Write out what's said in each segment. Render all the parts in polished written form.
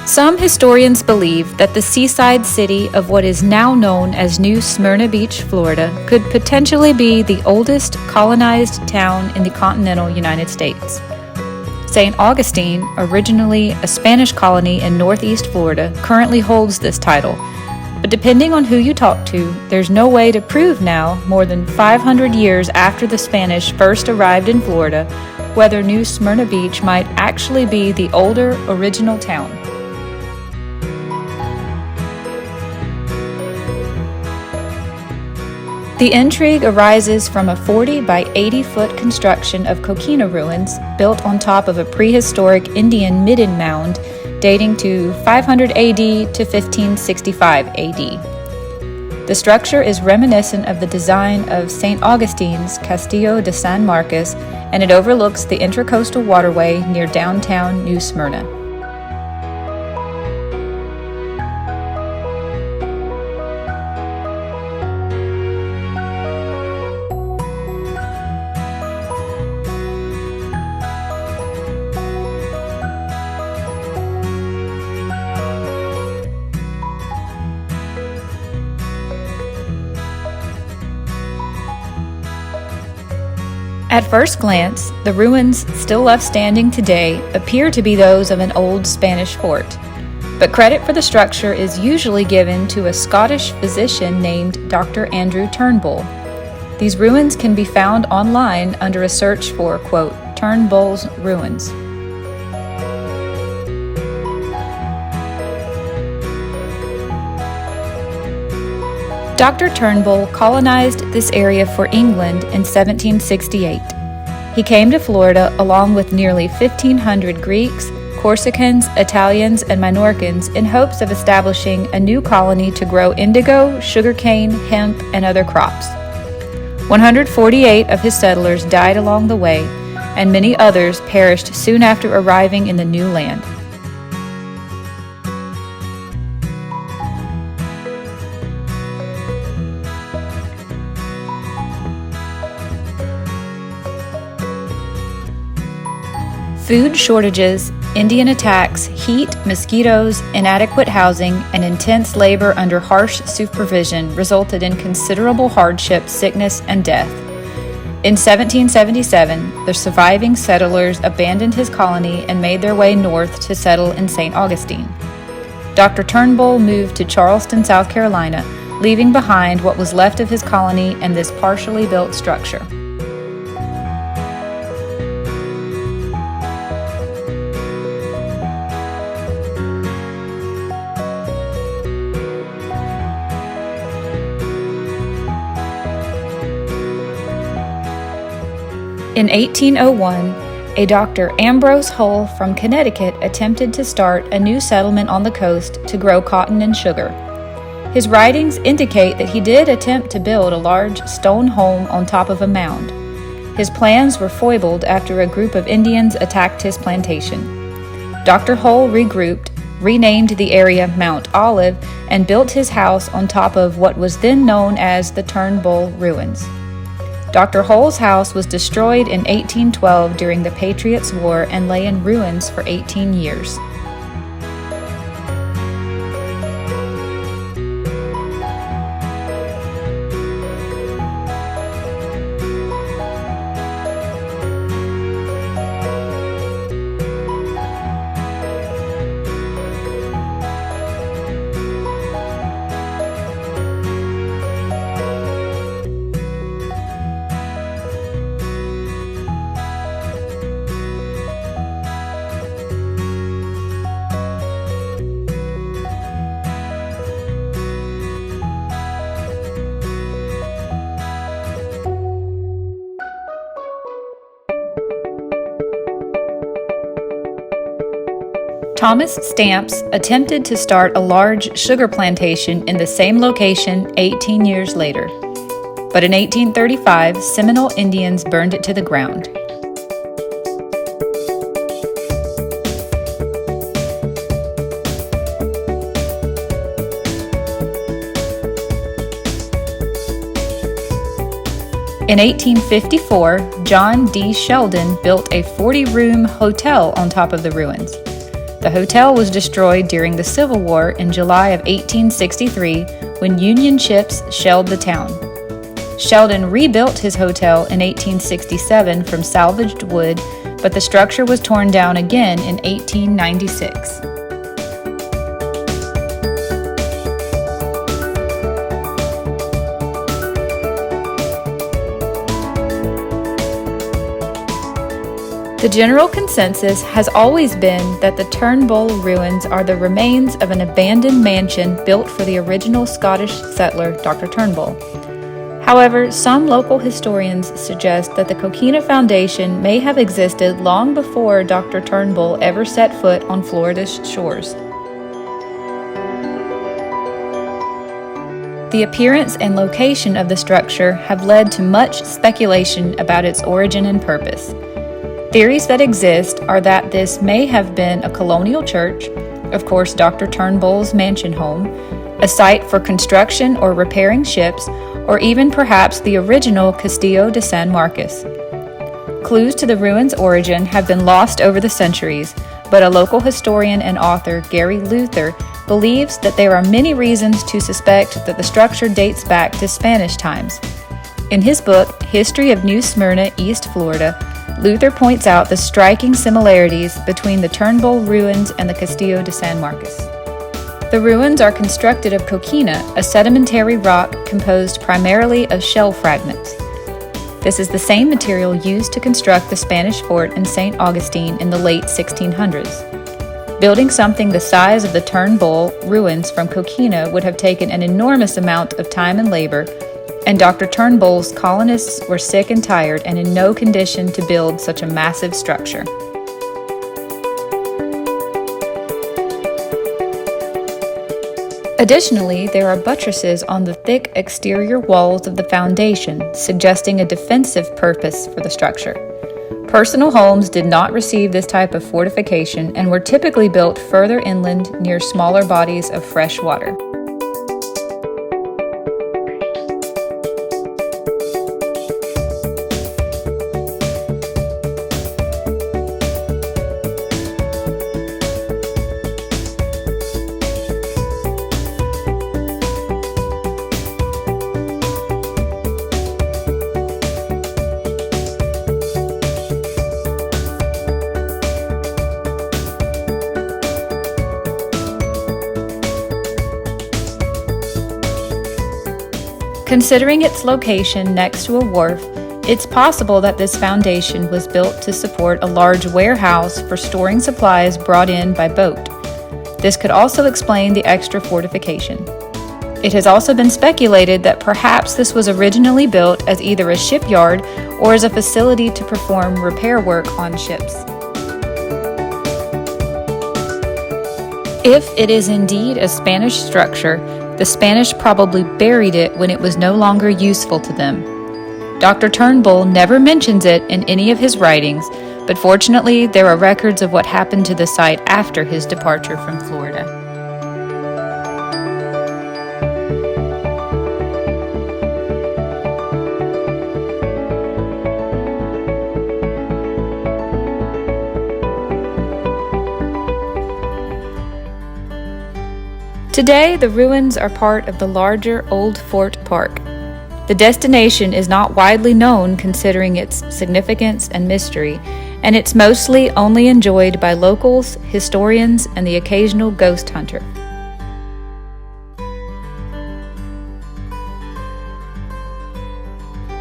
Some historians believe that the seaside city of what is now known as New Smyrna Beach, Florida, could potentially be the oldest colonized town in the continental United States. St. Augustine, originally a Spanish colony in northeast Florida, currently holds this title. But depending on who you talk to, there's no way to prove now, more than 500 years after the Spanish first arrived in Florida, whether New Smyrna Beach might actually be the older original town. The intrigue arises from a 40 by 80 foot construction of coquina ruins built on top of a prehistoric Indian midden mound dating to 500 AD to 1565 AD. The structure is reminiscent of the design of St. Augustine's Castillo de San Marcos, and it overlooks the Intracoastal Waterway near downtown New Smyrna. At first glance, the ruins still left standing today appear to be those of an old Spanish fort, but credit for the structure is usually given to a Scottish physician named Dr. Andrew Turnbull. These ruins can be found online under a search for, quote, Turnbull's ruins. Dr. Turnbull colonized this area for England in 1768. He came to Florida along with nearly 1,500 Greeks, Corsicans, Italians, and Minorcans in hopes of establishing a new colony to grow indigo, sugarcane, hemp, and other crops. 148 of his settlers died along the way, and many others perished soon after arriving in the new land. Food shortages, Indian attacks, heat, mosquitoes, inadequate housing, and intense labor under harsh supervision resulted in considerable hardship, sickness, and death. In 1777, the surviving settlers abandoned his colony and made their way north to settle in St. Augustine. Dr. Turnbull moved to Charleston, South Carolina, leaving behind what was left of his colony and this partially built structure. In 1801, a Dr. Ambrose Hull from Connecticut attempted to start a new settlement on the coast to grow cotton and sugar. His writings indicate that he did attempt to build a large stone home on top of a mound. His plans were foiled after a group of Indians attacked his plantation. Dr. Hull regrouped, renamed the area Mount Olive, and built his house on top of what was then known as the Turnbull ruins. Dr. Hull's house was destroyed in 1812 during the Patriots' War and lay in ruins for 18 years. Thomas Stamps attempted to start a large sugar plantation in the same location 18 years later. But in 1835, Seminole Indians burned it to the ground. In 1854, John D. Sheldon built a 40-room hotel on top of the ruins. The hotel was destroyed during the Civil War in July of 1863 when Union ships shelled the town. Sheldon rebuilt his hotel in 1867 from salvaged wood, but the structure was torn down again in 1896. The general consensus has always been that the Turnbull ruins are the remains of an abandoned mansion built for the original Scottish settler, Dr. Turnbull. However, some local historians suggest that the Coquina Foundation may have existed long before Dr. Turnbull ever set foot on Florida's shores. The appearance and location of the structure have led to much speculation about its origin and purpose. Theories that exist are that this may have been a colonial church, of course Dr. Turnbull's mansion home, a site for construction or repairing ships, or even perhaps the original Castillo de San Marcos. Clues to the ruins' origin have been lost over the centuries, but a local historian and author, Gary Luther, believes that there are many reasons to suspect that the structure dates back to Spanish times. In his book, History of New Smyrna, East Florida, Luther points out the striking similarities between the Turnbull ruins and the Castillo de San Marcos. The ruins are constructed of coquina, a sedimentary rock composed primarily of shell fragments. This is the same material used to construct the Spanish fort in St. Augustine in the late 1600s. Building something the size of the Turnbull ruins from coquina would have taken an enormous amount of time and labor, and Dr. Turnbull's colonists were sick and tired and in no condition to build such a massive structure. Additionally, there are buttresses on the thick exterior walls of the foundation, suggesting a defensive purpose for the structure. Personal homes did not receive this type of fortification and were typically built further inland near smaller bodies of fresh water. Considering its location next to a wharf, it's possible that this foundation was built to support a large warehouse for storing supplies brought in by boat. This could also explain the extra fortification. It has also been speculated that perhaps this was originally built as either a shipyard or as a facility to perform repair work on ships. If it is indeed a Spanish structure, the Spanish probably buried it when it was no longer useful to them. Dr. Turnbull never mentions it in any of his writings, but fortunately there are records of what happened to the site after his departure from Florida. Today, the ruins are part of the larger Old Fort Park. The destination is not widely known considering its significance and mystery, and it's mostly only enjoyed by locals, historians, and the occasional ghost hunter.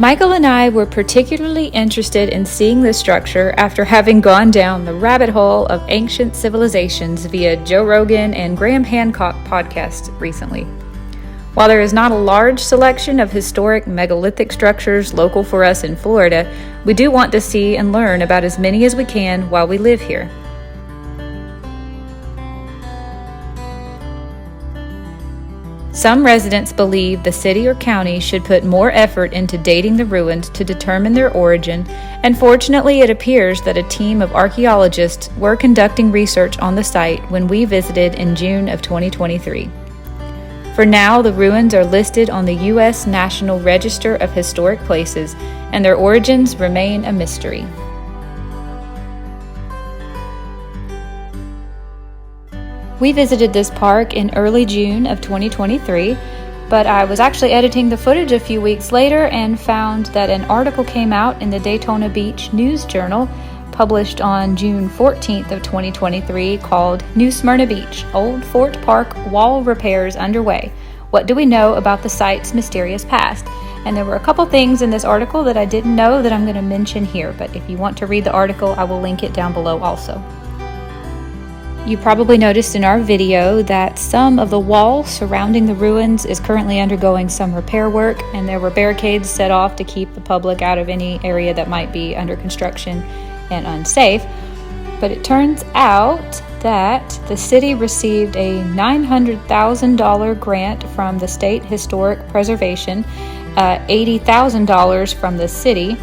Michael and I were particularly interested in seeing this structure after having gone down the rabbit hole of ancient civilizations via Joe Rogan and Graham Hancock podcasts recently. While there is not a large selection of historic megalithic structures local for us in Florida, we do want to see and learn about as many as we can while we live here. Some residents believe the city or county should put more effort into dating the ruins to determine their origin, and fortunately it appears that a team of archaeologists were conducting research on the site when we visited in June of 2023. For now, the ruins are listed on the U.S. National Register of Historic Places, and their origins remain a mystery. We visited this park in early June of 2023, but I was actually editing the footage a few weeks later and found that an article came out in the Daytona Beach News Journal published on June 14th of 2023 called New Smyrna Beach, Old Fort Park Wall Repairs Underway. What do we know about the site's mysterious past? And there were a couple things in this article that I didn't know that I'm going to mention here, but if you want to read the article, I will link it down below also. You probably noticed in our video that some of the wall surrounding the ruins is currently undergoing some repair work, and there were barricades set off to keep the public out of any area that might be under construction and unsafe. But it turns out that the city received a $900,000 grant from the State Historic Preservation, $80,000 from the city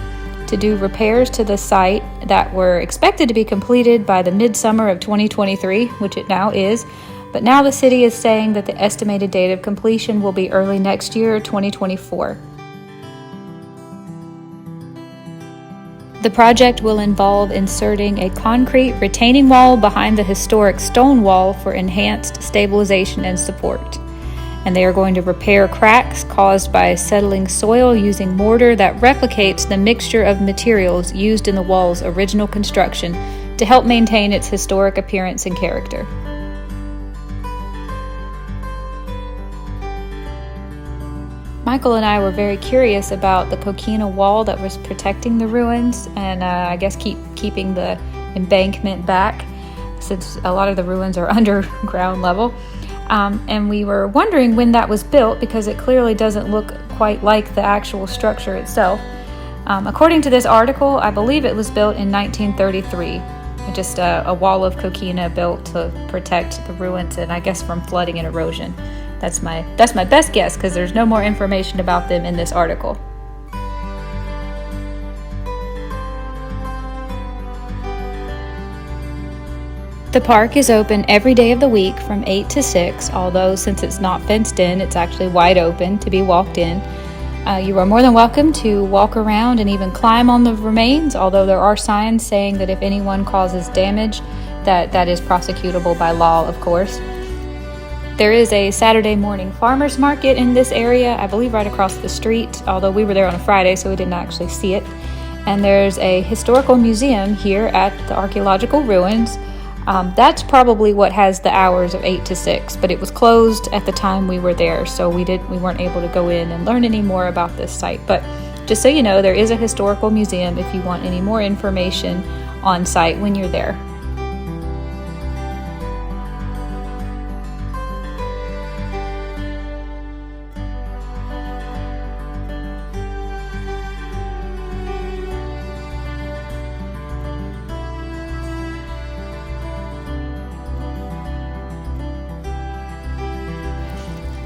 to do repairs to the site that were expected to be completed by the midsummer of 2023, which it now is. But now the city is saying that the estimated date of completion will be early next year, 2024. The project will involve inserting a concrete retaining wall behind the historic stone wall for enhanced stabilization and support. And they are going to repair cracks caused by settling soil using mortar that replicates the mixture of materials used in the wall's original construction to help maintain its historic appearance and character. Michael and I were very curious about the coquina wall that was protecting the ruins and I guess keeping the embankment back, since a lot of the ruins are underground level. And we were wondering when that was built because it clearly doesn't look quite like the actual structure itself. According to this article, I believe it was built in 1933. Just a wall of coquina built to protect the ruins and I guess from flooding and erosion. That's my best guess because there's no more information about them in this article. The park is open every day of the week from 8 to 6, although since it's not fenced in, it's actually wide open to be walked in. You are more than welcome to walk around and even climb on the remains, although there are signs saying that if anyone causes damage, that is prosecutable by law, of course. There is a Saturday morning farmers market in this area, I believe right across the street, although we were there on a Friday, so we didn't actually see it. And there's a historical museum here at the archaeological ruins. That's probably what has the hours of 8 to 6, but it was closed at the time we were there, so we weren't able to go in and learn any more about this site. But just so you know, there is a historical museum if you want any more information on site when you're there.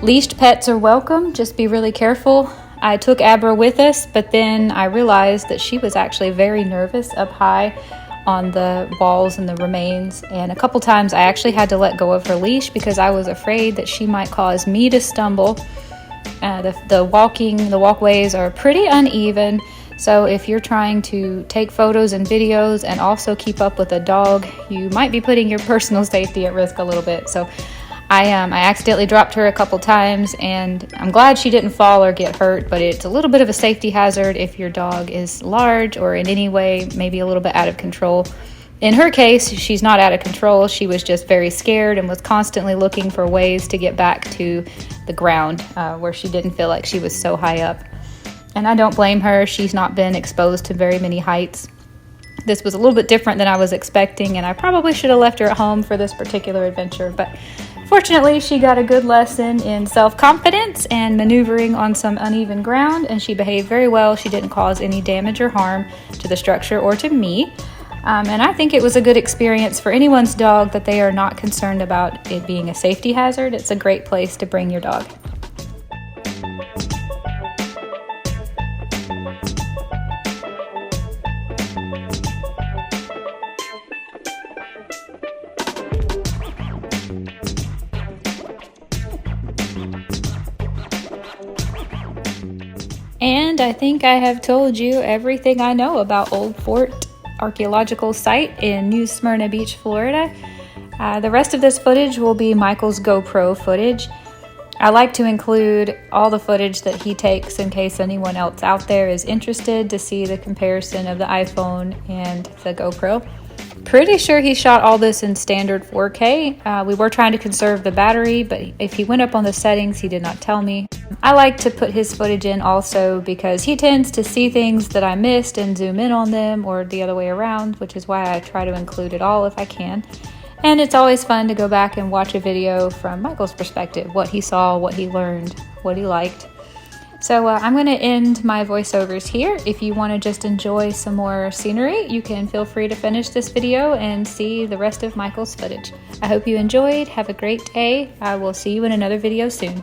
Leashed pets are welcome, just be really careful. I took Abra with us, but then I realized that she was actually very nervous up high on the walls and the remains, and a couple times I actually had to let go of her leash because I was afraid that she might cause me to stumble. The walkways are pretty uneven, so if you're trying to take photos and videos and also keep up with a dog, you might be putting your personal safety at risk a little bit. So I accidentally dropped her a couple times, and I'm glad she didn't fall or get hurt, but it's a little bit of a safety hazard if your dog is large or in any way maybe a little bit out of control. In her case, she's not out of control. She was just very scared and was constantly looking for ways to get back to the ground where she didn't feel like she was so high up. And I don't blame her. She's not been exposed to very many heights. This was a little bit different than I was expecting, and I probably should have left her at home for this particular adventure, but fortunately, she got a good lesson in self-confidence and maneuvering on some uneven ground, and she behaved very well. She didn't cause any damage or harm to the structure or to me. And I think it was a good experience for anyone's dog that they are not concerned about it being a safety hazard. It's a great place to bring your dog. And I think I have told you everything I know about Old Fort Archaeological Site in New Smyrna Beach, Florida. The rest of this footage will be Michael's GoPro footage. I like to include all the footage that he takes in case anyone else out there is interested to see the comparison of the iPhone and the GoPro. Pretty sure he shot all this in standard 4K. We were trying to conserve the battery, but if he went up on the settings, he did not tell me. I like to put his footage in also because he tends to see things that I missed and zoom in on them, or the other way around, which is why I try to include it all if I can. And it's always fun to go back and watch a video from Michael's perspective, what he saw, what he learned, what he liked. So I'm going to end my voiceovers here. If you want to just enjoy some more scenery, you can feel free to finish this video and see the rest of Michael's footage. I hope you enjoyed. Have a great day. I will see you in another video soon.